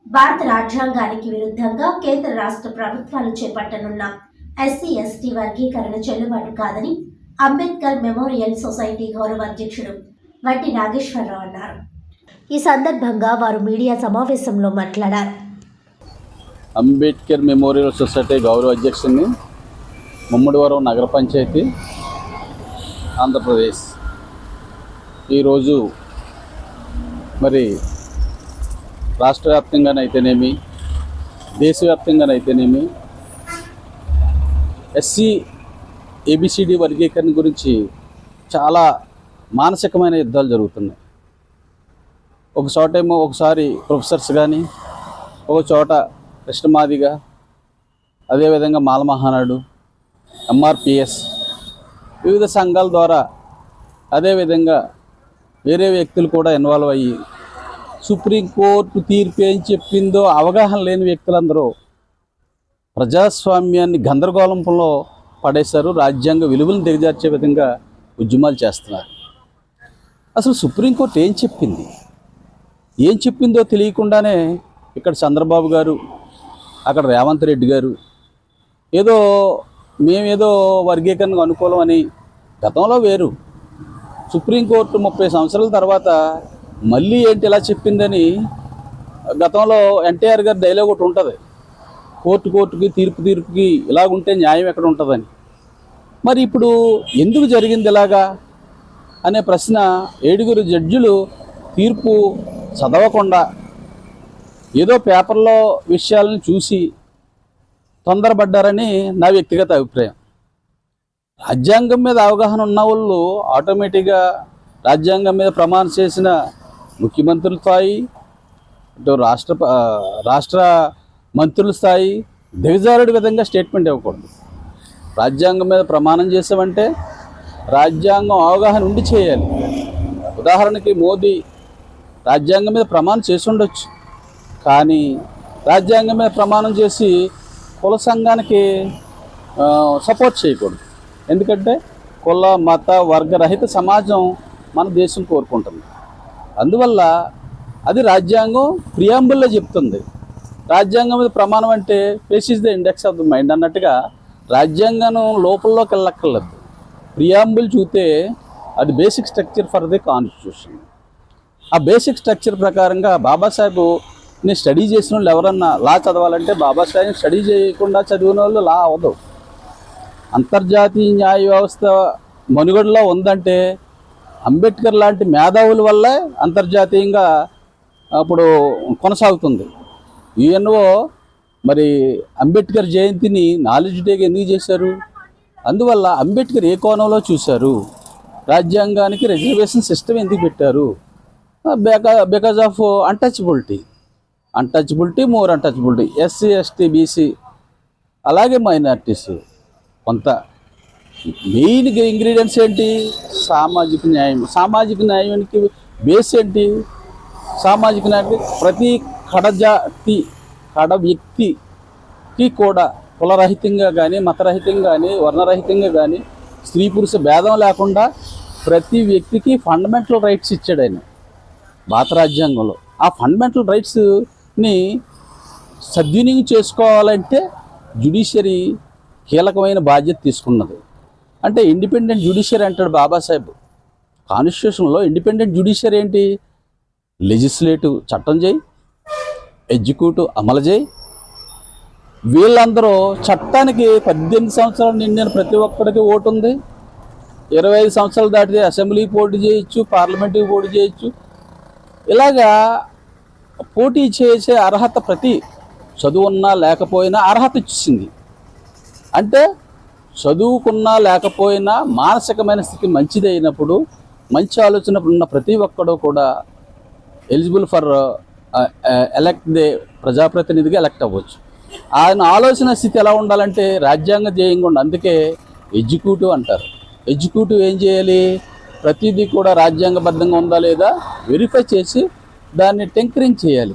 భారత రాజ్యాంగానికి విరుద్ధంగా కేంద్ర రాష్ట్ర ప్రభుత్వాలు చేపట్టనున్న ఎస్సీ ఎస్టీ వర్గీకరణ చెల్లుబాటు కాదని అంబేద్కర్ మెమోరియల్ సొసైటీ గౌరవ అధ్యక్షుడు వట్టి నాగేశ్వరరావు అన్నారు. ఈ సందర్భంగా వారు మీడియా సమావేశంలో మాట్లాడారు. అంబేద్కర్ మెమోరియల్ సొసైటీ గౌరవ అధ్యక్షుడిని, ముమ్మడివరం నగర పంచాయతీ, ఆంధ్రప్రదేశ్. ఈరోజు మరి రాష్ట్ర వ్యాప్తంగానైతేనేమి, దేశవ్యాప్తంగానైతేనేమి ఎస్సీ ఏబిసిడి వర్గీకరణ గురించి చాలా మానసికమైన యుద్ధాలు జరుగుతున్నాయి. ఒకసారి ప్రొఫెసర్స్ కానీ, ఒక చోట కృష్ణమాదిగా, అదేవిధంగా మాలమహానాడు, ఎంఆర్పిఎస్, వివిధ సంఘాల ద్వారా, అదేవిధంగా వేరే వ్యక్తులు కూడా ఇన్వాల్వ్ అయ్యి సుప్రీంకోర్టు తీర్పు ఏం చెప్పిందో అవగాహన లేని వ్యక్తులందరూ ప్రజాస్వామ్యాన్ని గందరగోళంలో పడేశారు. రాజ్యాంగ విలువలను దిగజార్చే విధంగా ఉద్యమాలు చేస్తున్నారు. అసలు సుప్రీంకోర్టు ఏం చెప్పిందో తెలియకుండానే ఇక్కడ చంద్రబాబు గారు, అక్కడ రేవంత్ రెడ్డి గారు మేమేదో వర్గీకరణకు అనుకూలం అని, గతంలో వేరు, సుప్రీంకోర్టు 30 సంవత్సరాల తర్వాత మళ్ళీ ఏంటి ఇలా చెప్పిందని గతంలో ఎన్టీఆర్ గారి డైలాగ్ ఒకటి ఉంటుంది, కోర్టుకి తీర్పుకి ఇలాగుంటే న్యాయం ఎక్కడ ఉంటుందని. మరి ఇప్పుడు ఎందుకు జరిగింది ఇలాగా అనే ప్రశ్న 7 జడ్జిలు తీర్పు చదవకుండా ఏదో పేపర్లో విషయాలను చూసి తొందరపడ్డారని నా వ్యక్తిగత అభిప్రాయం. రాజ్యాంగం మీద అవగాహన ఉన్న వాళ్ళు ఆటోమేటిక్గా రాజ్యాంగం మీద ప్రమాణం చేసిన ముఖ్యమంత్రుల స్థాయి, ఇటు రాష్ట్ర మంత్రుల స్థాయి దిగజారుడి విధంగా స్టేట్మెంట్ ఇవ్వకూడదు. రాజ్యాంగం మీద ప్రమాణం చేసామంటే రాజ్యాంగం అవగాహన ఉండి చేయాలి. ఉదాహరణకి మోదీ రాజ్యాంగం మీద ప్రమాణం చేసి ఉండొచ్చు, కానీ రాజ్యాంగం మీద ప్రమాణం చేసి కుల సంఘానికి సపోర్ట్ చేయకూడదు. ఎందుకంటే కుల మత వర్గరహిత సమాజం మన దేశం కోరుకుంటుంది. అందువల్ల అది రాజ్యాంగం ప్రియాంబుల్లో చెప్తుంది. రాజ్యాంగం మీద ప్రమాణం అంటే face is the index of the mind అన్నట్టుగా రాజ్యాంగం లోపల్లోకి వెళ్ళక్కర్లేదు. ప్రియాంబుల్ చూస్తే అది basic structure for the constitution. ఆ బేసిక్ స్ట్రక్చర్ ప్రకారంగా బాబాసాహెబ్ని స్టడీ చేసిన వాళ్ళు ఎవరన్నా లా చదవాలంటే బాబాసాహెబ్ స్టడీ చేయకుండా చదివిన వాళ్ళు లా అవ్వదు. అంతర్జాతీయ న్యాయ వ్యవస్థ మనుగడలో ఉందంటే అంబేద్కర్ లాంటి మేధావుల వల్లే అంతర్జాతీయంగా అప్పుడు కొనసాగుతుంది. యుఎన్ఓ మరి అంబేద్కర్ జయంతిని నాలెడ్జ్ డేగా ఎందుకు చేశారు? అందువల్ల అంబేద్కర్ ఏ కోణంలో చూశారు, రాజ్యాంగానికి రిజర్వేషన్ సిస్టమ్ ఎందుకు పెట్టారు? Because of untouchability, more untouchability, SC ST BC అలాగే మైనారిటీస్. కొంత మెయిన్ ఇంగ్రీడియంట్స్ ఏంటి? సామాజిక న్యాయం. సామాజిక న్యాయానికి బేస్ ఏంటి? సామాజిక న్యాయానికి ప్రతి కడ వ్యక్తికి కూడా కులరహితంగా కానీ, మతరహితంగా కానీ, వర్ణరహితంగా కానీ, స్త్రీ పురుష భేదం లేకుండా ప్రతి వ్యక్తికి ఫండమెంటల్ రైట్స్ ఇచ్చాడు ఆయన భారత రాజ్యాంగంలో. ఆ ఫండమెంటల్ రైట్స్ని సద్వినియోగం చేసుకోవాలంటే జ్యుడిషియరీ కీలకమైన బాధ్యత తీసుకున్నది. అంటే ఇండిపెండెంట్ జ్యుడిషియరీ అంటాడు బాబాసాహెబ్. కాన్స్టిట్యూషన్లో ఇండిపెండెంట్ జ్యుడిషియరీ ఏంటి? లెజిస్లేటివ్ చట్టం చేయి, ఎగ్జిక్యూటివ్ అమలు చేయి. వీళ్ళందరూ చట్టానికి 18 సంవత్సరాలు నిండిన ప్రతి ఒక్కరికి ఓటు ఉంది. 25 సంవత్సరాలు దాటితే అసెంబ్లీకి పోటీ చేయొచ్చు, పార్లమెంటుకి పోటీ చేయొచ్చు. ఇలాగా పోటీ చేసే అర్హత ప్రతి చదువున్నా లేకపోయినా అర్హత ఇచ్చింది. అంటే చదువుకున్నా లేకపోయినా మానసికమైన స్థితి మంచిదైనప్పుడు, మంచి ఆలోచన ఉన్న ప్రతి ఒక్కడూ కూడా ఎలిజిబుల్ ఫర్ ప్రజాప్రతినిధిగా ఎలక్ట్ అవ్వచ్చు. ఆయన ఆలోచన స్థితి ఎలా ఉండాలంటే రాజ్యాంగ ధ్యేయంగా ఉండాలి. అందుకే ఎగ్జిక్యూటివ్ అంటారు. ఎగ్జిక్యూటివ్ ఏం చేయాలి? ప్రతిదీ కూడా రాజ్యాంగబద్ధంగా ఉందా లేదా వెరిఫై చేసి దాన్ని టెంకరింగ్ చేయాలి.